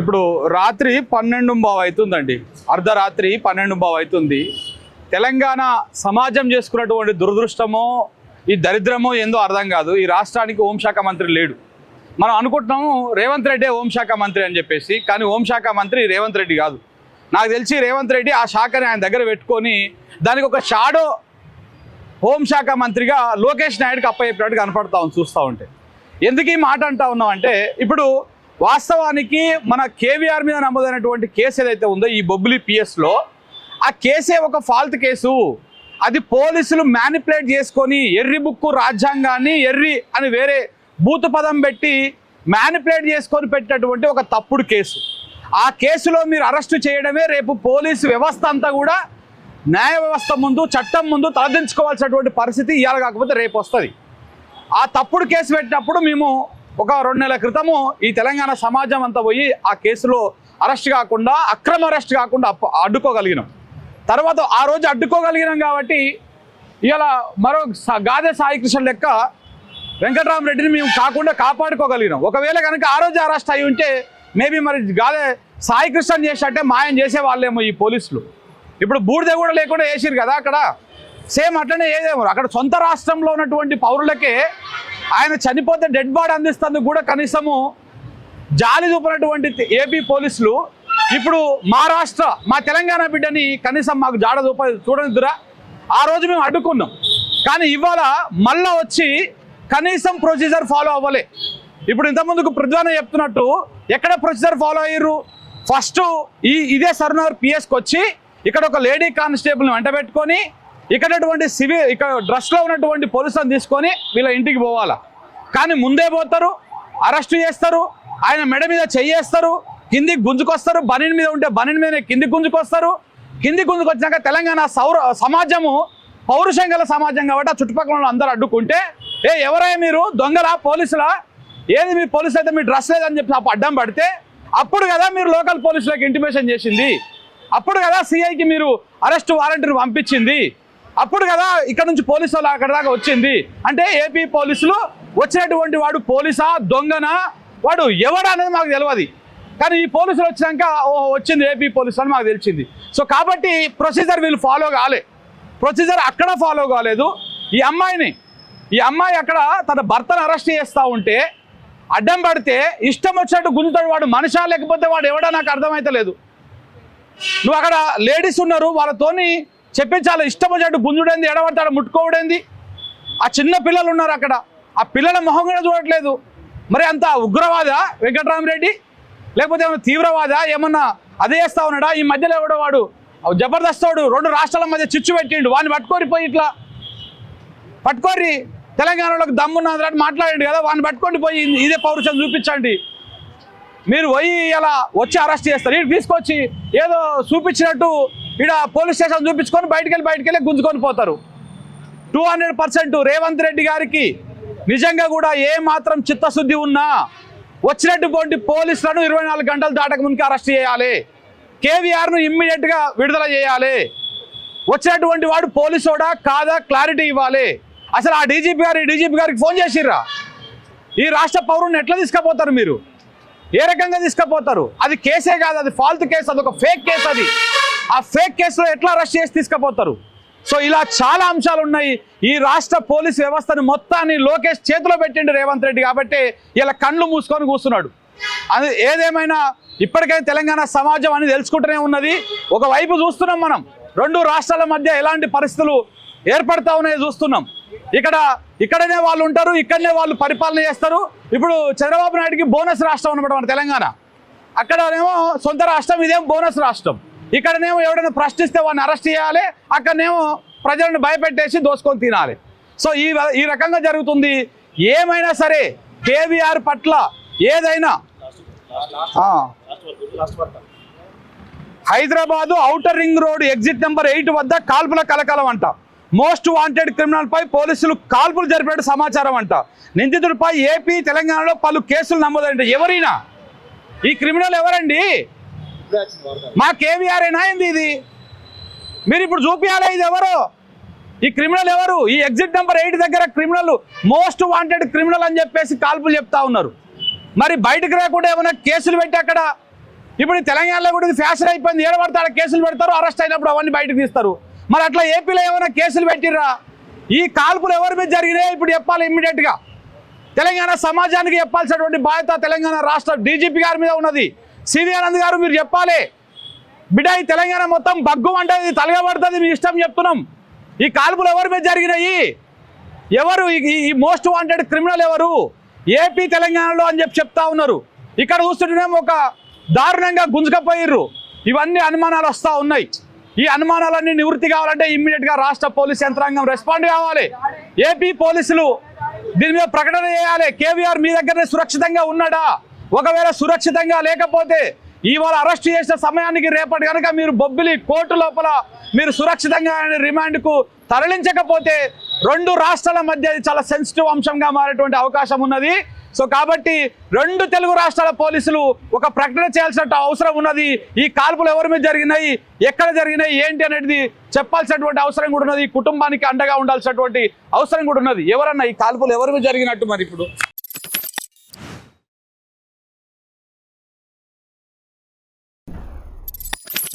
ఇప్పుడు రాత్రి 12:15 అవుతుందండి. అర్ధరాత్రి 12:15 అవుతుంది. తెలంగాణ సమాజం చేసుకున్నటువంటి దురదృష్టమో ఈ దరిద్రమో ఏందో అర్థం కాదు. ఈ రాష్ట్రానికి హోంశాఖ మంత్రి లేడు. మనం అనుకుంటున్నాము రేవంత్ రెడ్డి హోంశాఖ మంత్రి అని చెప్పేసి, కానీ హోంశాఖ మంత్రి రేవంత్ రెడ్డి కాదు. నాకు తెలిసి రేవంత్ రెడ్డి ఆ శాఖని ఆయన దగ్గర పెట్టుకొని దానికి ఒక షాడో హోంశాఖ మంత్రిగా లోకేష్ నాయుడుకి అప్పచెప్పినట్టు కనపడతా ఉంది చూస్తూ ఉంటే. ఎందుకు ఈ మాట అంటా ఉన్నాం అంటే, ఇప్పుడు వాస్తవానికి మన కేవీఆర్ మీద నమోదైనటువంటి కేసు ఏదైతే ఉందో ఈ బొబ్బిలి పిఎస్లో, ఆ కేసే ఒక ఫాల్ట్ కేసు. అది పోలీసులు మ్యానిపులేట్ చేసుకొని ఎర్రి బుక్కు రాజ్యాంగాన్ని ఎర్రి అని వేరే బూతు పదం పెట్టి మ్యానిపులేట్ చేసుకొని పెట్టినటువంటి ఒక తప్పుడు కేసు. ఆ కేసులో మీరు అరెస్టు చేయడమే రేపు పోలీసు వ్యవస్థ అంతా కూడా న్యాయ వ్యవస్థ ముందు చట్టం ముందు తలదించుకోవాల్సినటువంటి పరిస్థితి ఇవాళ కాకపోతే రేపు వస్తుంది. ఆ తప్పుడు కేసు పెట్టినప్పుడు మేము ఒక 2 నెలల క్రితము ఈ తెలంగాణ సమాజం అంతా పోయి ఆ కేసులో అరెస్ట్ కాకుండా, అక్రమ అరెస్ట్ కాకుండా అడ్డుకోగలిగినాం. తర్వాత ఆ రోజు అడ్డుకోగలిగినాం కాబట్టి ఇవాళ మరో గాదె సాయికృష్ణ లెక్క వెంకటరామరెడ్డిని మేము కాకుండా కాపాడుకోగలిగినాం. ఒకవేళ కనుక ఆ రోజు అరెస్ట్ అయి ఉంటే మేబీ మరి గాదె సాయికృష్ణ చేసినట్టే మాయం చేసే వాళ్ళేమో ఈ పోలీసులు. ఇప్పుడు బూడిద కూడా లేకుండా వేసిరు కదా అక్కడ. సేమ్ అట్లనే ఏదేమో అక్కడ సొంత రాష్ట్రంలో ఉన్నటువంటి పౌరులకే ఆయన చనిపోతే డెడ్ బాడీ అందిస్తేందుకు కూడా కనీసము జాలి చూపినటువంటి ఏపీ పోలీసులు ఇప్పుడు మా తెలంగాణ బిడ్డని కనీసం మాకు జాడ చూడనిద్దురా. ఆ రోజు మేము అడ్డుకున్నాం. కానీ ఇవాళ మళ్ళా వచ్చి కనీసం ప్రొసీజర్ ఫాలో అవ్వలే. ఇప్పుడు ఇంతకుముందుకు పృథ్వాన చెప్తున్నట్టు ఎక్కడ ప్రొసీజర్ ఫాలో అయ్యారు? ఫస్ట్ ఇదే సర్నగర్ పిఎస్కి వచ్చి ఇక్కడ ఒక లేడీ కానిస్టేబుల్ని వెంట పెట్టుకొని ఇక్కడ డ్రెస్లో ఉన్నటువంటి పోలీసులను తీసుకొని వీళ్ళ ఇంటికి పోవాలా. కానీ ముందే పోతారు, అరెస్టు చేస్తారు, ఆయన మెడ మీద చెయ్యేస్తారు, కిందికి గుంజుకొస్తారు. బనీన్ మీద ఉంటే బనీన్ మీదనే కిందికి గుంజుకొస్తారు. కిందికి గుంజుకొచ్చినాక తెలంగాణ సమాజము పౌరుషం గల సమాజం కాబట్టి ఆ చుట్టుపక్కల అందరూ అడ్డుకుంటే, ఎవరైనా మీరు దొంగలా పోలీసులా, ఏది మీ పోలీసు అయితే మీ డ్రెస్ లేదని చెప్పి అడ్డం పడితే అప్పుడు కదా మీరు లోకల్ పోలీసులకు ఇంటిమేషన్ చేసింది. అప్పుడు కదా సిఐకి మీరు అరెస్ట్ వారెంట్ని పంపించింది. అప్పుడు కదా ఇక్కడ నుంచి పోలీసు వాళ్ళు అక్కడ దాకా వచ్చింది. అంటే ఏపీ పోలీసులు వచ్చినటువంటి వాడు పోలీసా దొంగనా వాడు ఎవడా అనేది మాకు తెలియదు. కానీ ఈ పోలీసులు వచ్చినాక వచ్చింది ఏపీ పోలీసు అని మాకు తెలిసింది. సో కాబట్టి ప్రొసీజర్ వీళ్ళు ఫాలో కాలే. ప్రొసీజర్ అక్కడ ఫాలో కాలేదు. ఈ అమ్మాయి అక్కడ తన భర్తను అరెస్ట్ చేస్తూ ఉంటే అడ్డం పడితే ఇష్టం వచ్చినట్టు గుంజుతాడు. వాడు మనిషా లేకపోతే వాడు ఎవడా నాకు అర్థమైతే లేదు. నువ్వు అక్కడ లేడీస్ ఉన్నారు, వాళ్ళతోని చెప్పించాలి. ఇష్టం వచ్చినట్టు గుంజుడేంది, ఎడబడతాడు ముట్టుకోవడేంది. ఆ చిన్న పిల్లలు ఉన్నారు అక్కడ, ఆ పిల్లల మొహం కూడా చూడట్లేదు. మరి అంత ఉగ్రవాద వెంకటరామరెడ్డి, లేకపోతే ఏమన్నా తీవ్రవాద, ఏమన్నా అదే చేస్తా ఉన్నాడా? ఈ మధ్యలో కూడా వాడు జబర్దస్తోడు 2 రాష్ట్రాల మధ్య చిచ్చు పెట్టిండు. వాడిని పట్టుకోరి పోయి ఇట్లా పట్టుకోరి, తెలంగాణలోకి దమ్మున్నది మాట్లాడండి కదా, వాడిని పట్టుకొని పోయి ఇదే పౌరుషం చూపించండి. మీరు పోయి ఇలా వచ్చి అరెస్ట్ చేస్తారు. ఇటు తీసుకొచ్చి ఏదో చూపించినట్టు ఇక్కడ పోలీస్ స్టేషన్ చూపించుకొని బయటికి వెళ్ళి గుంజుకొని పోతారు. 200% రేవంత్ రెడ్డి గారికి నిజంగా కూడా ఏ మాత్రం చిత్తశుద్ధి ఉన్నా వచ్చినటువంటి పోలీసులను 24 గంటలు దాటక ముందుకు అరెస్ట్ చేయాలి. కేవీఆర్ను ఇమ్మీడియట్గా విడుదల చేయాలి. వచ్చినటువంటి వాడు పోలీసోడా కాదా క్లారిటీ ఇవ్వాలి. అసలు ఆ డీజీపీ గారికి ఫోన్ చేసిర్రా? ఈ రాష్ట్ర పౌరుని ఎట్లా తీసుకుపోతారు మీరు? ఏ రకంగా తీసుకుపోతారు? అది కేసే కాదు, అది ఫాల్ట్ కేసు, అది ఒక ఫేక్ కేసు. అది ఆ ఫేక్ కేసులో ఎట్లా అరెస్ట్ చేసి తీసుకుపోతారు? సో ఇలా చాలా అంశాలు ఉన్నాయి. ఈ రాష్ట్ర పోలీస్ వ్యవస్థను మొత్తాన్ని లోకేష్ చేతిలో పెట్టిండు రేవంత్ రెడ్డి. కాబట్టి ఇలా కళ్ళు మూసుకొని కూర్చున్నాడు. అది ఏదేమైనా ఇప్పటికైనా తెలంగాణ సమాజం అని తెలుసుకుంటూనే ఉన్నది. ఒకవైపు చూస్తున్నాం మనం 2 రాష్ట్రాల మధ్య ఎలాంటి పరిస్థితులు ఏర్పడతా ఉన్నాయో చూస్తున్నాం. ఇక్కడనే వాళ్ళు ఉంటారు, ఇక్కడనే వాళ్ళు పరిపాలన చేస్తారు. ఇప్పుడు చంద్రబాబు నాయుడికి బోనస్ రాష్ట్రం అనమాట మన తెలంగాణ. అక్కడనేమో సొంత రాష్ట్రం, ఇదేమో బోనస్ రాష్ట్రం. ఇక్కడనేమో ఎవడైనా ప్రశ్నిస్తే వాడిని అరెస్ట్ చేయాలి, అక్కడనేమో ప్రజలను భయపెట్టేసి దోసుకొని తినాలి. సో ఈ రకంగా జరుగుతుంది. ఏమైనా సరే కేవీఆర్ పట్ల ఏదైనా Hyderabad outer ring road exit number 8 వద్ద కాల్పుల కలకలం అంట. మోస్ట్ వాంటెడ్ క్రిమినల్ పై పోలీసులు కాల్పులు జరిపినట్టు సమాచారం అంట. నిందితుడిపై ఏపీ తెలంగాణలో పలు కేసులు నమోదంట. ఎవరైనా ఈ క్రిమినల్ ఎవరండి? మా కేవీఆర్ అయినా ఏంది ఇది? మీరు ఇప్పుడు చూపించాలి ఇది ఎవరు, ఈ క్రిమినల్ ఎవరు? ఈ ఎగ్జిట్ నెంబర్ 8 దగ్గర క్రిమినల్ మోస్ట్ వాంటెడ్ క్రిమినల్ అని చెప్పేసి కాల్పులు చెప్తా ఉన్నారు. మరి బయటకు రాకుండా ఏమైనా కేసులు పెట్టి అక్కడ ఇప్పుడు ఈ తెలంగాణలో కూడా ఇది ఫ్యాషన్ అయిపోయింది. ఏడబడితే ఆడ కేసులు పెడతారు, అరెస్ట్ అయినప్పుడు అవన్నీ బయటకు తీస్తారు. మరి అట్లా ఏపీలో ఏమైనా కేసులు పెట్టిర్రా? ఈ కాల్పులు ఎవరి మీద జరిగినాయి ఇప్పుడు చెప్పాలి ఇమ్మీడియట్గా. తెలంగాణ సమాజానికి చెప్పాల్సినటువంటి బాధ్యత తెలంగాణ రాష్ట్ర డీజీపీ గారి మీద ఉన్నది. సివి ఆనంద్ గారు మీరు చెప్పాలి, బిడ్డ ఈ తెలంగాణ మొత్తం బగ్గు అంటది, తలగబడుతుంది, మీ ఇష్టం చెప్తున్నాం. ఈ కాల్పులు ఎవరి మీద జరిగినాయి? ఎవరు ఈ మోస్ట్ వాంటెడ్ క్రిమినల్ ఎవరు? ఏపీ తెలంగాణలో అని చెప్తా ఉన్నారు. ఇక్కడ చూస్తుంటేనేమో ఒక దారుణంగా గుంజుకపోయిర్రు. ఇవన్నీ అనుమానాలు వస్తూ ఉన్నాయి. ఈ అనుమానాలన్నీ నివృత్తి కావాలంటే ఇమ్మీడియట్గా రాష్ట్ర పోలీస్ యంత్రాంగం రెస్పాండ్ కావాలి. ఏపీ పోలీసులు దీని మీద ప్రకటన చేయాలి. కేవీఆర్ మీ దగ్గరనే సురక్షితంగా ఉన్నాడా? ఒకవేళ సురక్షితంగా లేకపోతే ఇవాళ అరెస్ట్ చేసిన సమయానికి రేపటి కనుక మీరు బొబ్బిలి కోర్టు లోపల మీరు సురక్షితంగా రిమాండ్కు తరలించకపోతే రెండు రాష్ట్రాల మధ్య చాలా సెన్సిటివ్ అంశంగా మారేటువంటి అవకాశం ఉన్నది. సో కాబట్టి రెండు తెలుగు రాష్ట్రాల పోలీసులు ఒక ప్రకటన చేయాల్సిన అవసరం ఉన్నది. ఈ కాల్పులు ఎవరి మీద జరిగినాయి, ఎక్కడ జరిగినాయి, ఏంటి అనేది చెప్పాల్సినటువంటి అవసరం కూడా ఉన్నది. కుటుంబానికి అండగా ఉండాల్సినటువంటి అవసరం కూడా ఉన్నది. ఎవరన్నా ఈ కాల్పులు ఎవరి మీద జరిగినట్టు మరి ఇప్పుడు